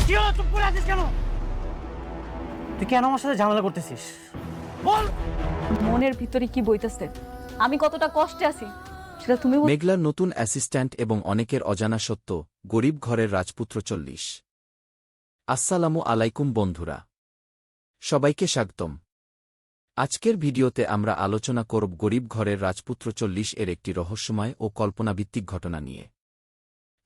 কি হলো, চুপ করে আছিস কেন? তুই কেন আমার সাথে ঝামেলা করতেছিস বল। মনের ভিতরে কি বইতেছে, আমি কতটা কষ্টে আছি সেটা তুমি মেঘলার নতুন অ্যাসিস্ট্যান্ট এবং অনেকের অজানা সত্য, গরিব ঘরের রাজপুত্র 40। আসসালামু আলাইকুম বন্ধুরা, সবাইকে স্বাগতম। আজকের ভিডিওতে আমরা আলোচনা করব গরিব ঘরের রাজপুত্র 40 এর একটি রহস্যময় ও কল্পনাভিত্তিক ঘটনা নিয়ে।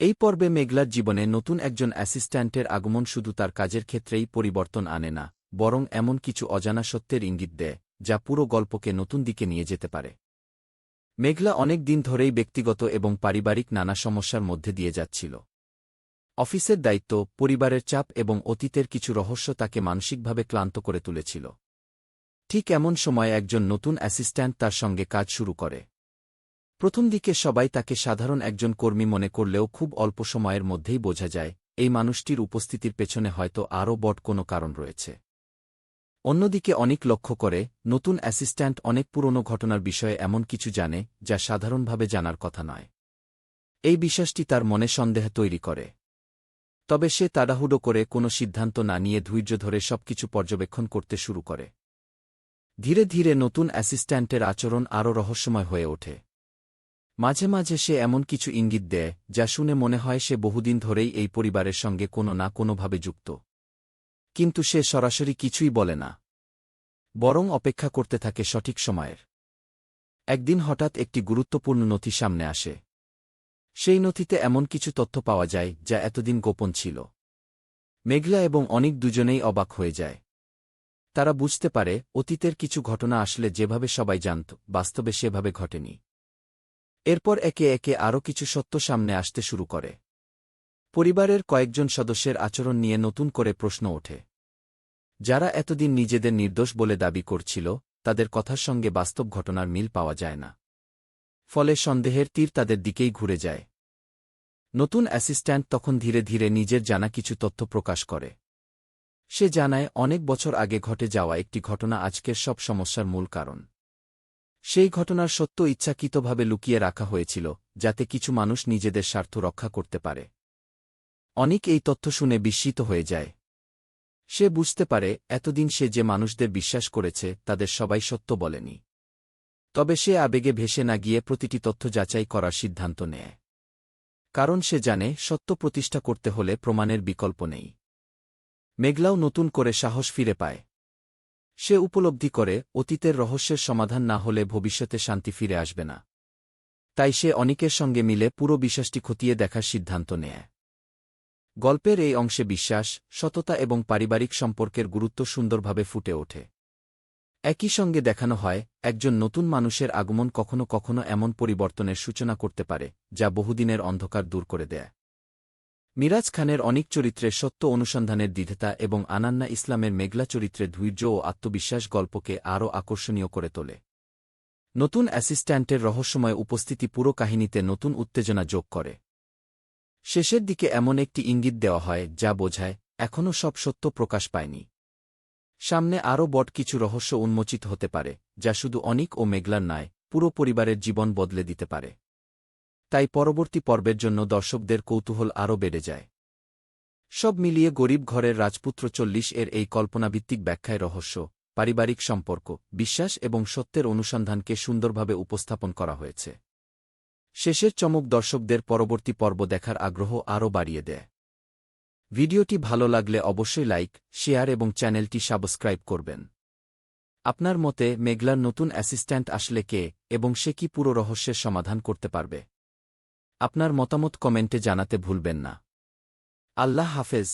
এই পর্বে মেঘলার জীবনে নতুন একজন অ্যাসিস্ট্যান্টের আগমন শুধু তার কাজের ক্ষেত্রেই পরিবর্তন আনে না, বরং এমন কিছু অজানা সত্যের ইঙ্গিত দেয় যা পুরো গল্পকে নতুন দিকে নিয়ে যেতে পারে। মেঘলা অনেক দিন ধরেই ব্যক্তিগত এবং পারিবারিক নানা সমস্যার মধ্যে দিয়ে যাচ্ছিল। অফিসের দায়িত্ব, পরিবারের চাপ এবং অতীতের কিছু রহস্য তাকে মানসিকভাবে ক্লান্ত করে তুলেছিল। ঠিক এমন সময় একজন নতুন অ্যাসিস্ট্যান্ট তার সঙ্গে কাজ শুরু করে। প্রথম দিকে সবাই তাকে সাধারণ একজন কর্মী মনে করলেও খুব অল্প সময়ের মধ্যেই বোঝা যায় এই মানুষটির উপস্থিতির পেছনে হয়তো আরও বড় কোনো কারণ রয়েছে। অন্যদিকে অনেক লক্ষ্য করে নতুন অ্যাসিস্ট্যান্ট অনেক পুরনো ঘটনার বিষয়ে এমন কিছু জানে যা সাধারণভাবে জানার কথা নয়। এই বিশ্বাসটি তার মনে সন্দেহ তৈরি করে। তবে সে তাড়াহুড়ো করে কোনো সিদ্ধান্ত না নিয়ে ধৈর্য ধরে সবকিছু পর্যবেক্ষণ করতে শুরু করে। ধীরে ধীরে নতুন অ্যাসিস্ট্যান্টের আচরণ আরও রহস্যময় হয়ে ওঠে। মাঝে মাঝে সে এমন কিছু ইঙ্গিত দেয় যা শুনে মনে হয় সে বহুদিন ধরেই এই পরিবারের সঙ্গে কোনো না কোনোভাবে যুক্ত। কিন্তু সে সরাসরি কিছুই বলে না, বরং অপেক্ষা করতে থাকে সঠিক সময়ের। একদিন হঠাৎ একটি গুরুত্বপূর্ণ নথি সামনে আসে। সেই নথিতে এমন কিছু তথ্য পাওয়া যায় যা এতদিন গোপন ছিল। মেঘলা এবং অনেক দুজনেই অবাক হয়ে যায়। তারা বুঝতে পারে অতীতের কিছু ঘটনা আসলে যেভাবে সবাই জানত, বাস্তবে সেভাবে ঘটেনি। এরপর একে একে আরও কিছু সত্য সামনে আসতে শুরু করে। পরিবারের কয়েকজন সদস্যের আচরণ নিয়ে নতুন করে প্রশ্ন ওঠে। যারা এতদিন নিজেদের নির্দোষ বলে দাবি করছিল, তাদের কথার সঙ্গে বাস্তব ঘটনার মিল পাওয়া যায় না। ফলে সন্দেহের তীর তাদের দিকেই ঘুরে যায়। নতুন অ্যাসিস্ট্যান্ট তখন ধীরে ধীরে নিজের জানা কিছু তথ্য প্রকাশ করে। সে জানায় অনেক বছর আগে ঘটে যাওয়া একটি ঘটনা আজকের সব সমস্যার মূল কারণ। সেই ঘটনার সত্য ইচ্ছাকৃতভাবে লুকিয়ে রাখা হয়েছিল, যাতে কিছু মানুষ নিজেদের স্বার্থ রক্ষা করতে পারে। অনেক এই তথ্য শুনে বিস্মিত হয়ে যায়। সে বুঝতে পারে এতদিন সে যে মানুষদের বিশ্বাস করেছে তাদের সবাই সত্য বলেনি। তবে সে আবেগে ভেসে না গিয়ে প্রতিটি তথ্য যাচাই করার সিদ্ধান্ত নেয়। কারণ সে জানে সত্য প্রতিষ্ঠা করতে হলে প্রমাণের বিকল্প নেই। মেঘলাও নতুন করে সাহস ফিরে পায়। সে উপলব্ধি করে অতীতের রহস্যের সমাধান না হলে ভবিষ্যতে শান্তি ফিরে আসবে না। তাই সে অনেকের সঙ্গে মিলে পুরো বিশ্বাসটি খতিয়ে দেখার সিদ্ধান্ত নেয়। গল্পের এই অংশে বিশ্বাস, সততা এবং পারিবারিক সম্পর্কের গুরুত্ব সুন্দরভাবে ফুটে ওঠে। একই সঙ্গে দেখানো হয় একজন নতুন মানুষের আগমন কখনো কখনো এমন পরিবর্তনের সূচনা করতে পারে যা বহুদিনের অন্ধকার দূর করে দেয়। মিরাজ খানের অনেক চরিত্রের সত্য অনুসন্ধানের দ্বিধা এবং আনান্না ইসলামের মেঘলা চরিত্রের ধৈর্য ও আত্মবিশ্বাস গল্পকে আরও আকর্ষণীয় করে তোলে। নতুন অ্যাসিস্ট্যান্টের রহস্যময় উপস্থিতি পুরো কাহিনীতে নতুন উত্তেজনা যোগ করে। শেষের দিকে এমন একটি ইঙ্গিত দেওয়া হয় যা বোঝায় এখনও সব সত্য প্রকাশ পায়নি। সামনে আরও বড় কিছু রহস্য উন্মোচিত হতে পারে যা শুধু অনিক ও মেঘলার নয়, পুরো পরিবারের জীবন বদলে দিতে পারে। তাই পরবর্তী পর্বের জন্য দর্শকদের কৌতূহল আরও বেড়ে যায়। সব মিলিয়ে গরিব ঘরের রাজপুত্র 40 এর এই কল্পনাভিত্তিক ব্যাখ্যায় রহস্য, পারিবারিক সম্পর্ক, বিশ্বাস এবং সত্যের অনুসন্ধানকে সুন্দরভাবে উপস্থাপন করা হয়েছে। শেষের চমক দর্শকদের পরবর্তী পর্ব দেখার আগ্রহ আরও বাড়িয়ে দেয়। ভিডিওটি ভালো লাগলে অবশ্যই লাইক, শেয়ার এবং চ্যানেলটি সাবস্ক্রাইব করবেন। আপনার মতে মেঘলার নতুন অ্যাসিস্ট্যান্ট আসলে কে এবং সে কি পুরো রহস্যের সমাধান করতে পারবে? আপনার মতামত কমেন্টে জানাতে ভুলবেন না। আল্লাহ হাফেজ।